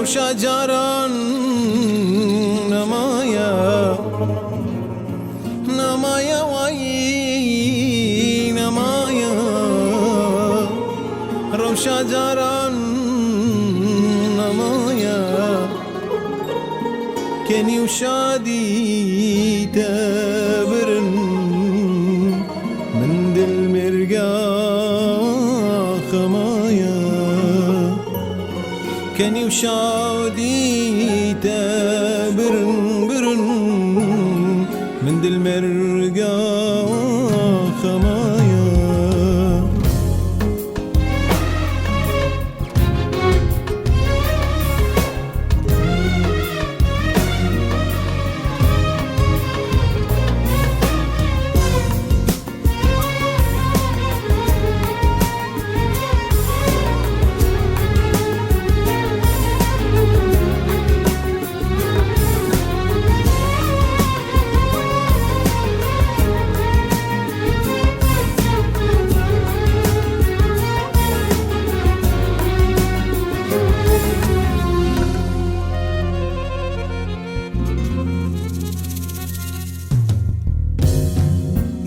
روشا جاران نمايا نمايا وای نمايا روشا جاران نمايا كني وشادي تبرن من دل مرقا خمايا كني وشادي تبرن برن من دل مرقا خمايا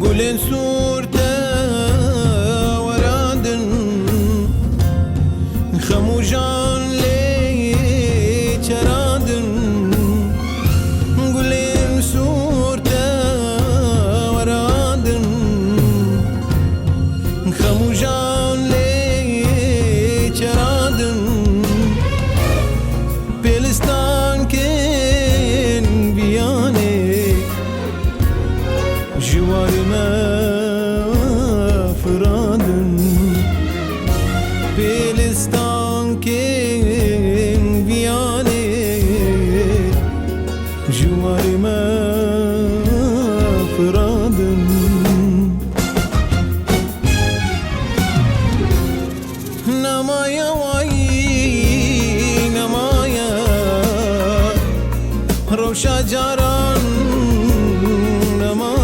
قولين صورته ورادن خموجان لي چرادن قولين صورته ورادن خموجان لي چرادن پلستان كن بياني جوار ما فرادن بلستان كن بياني جوار ما فرادن نمايا وای نمايا روشا جاران نمايا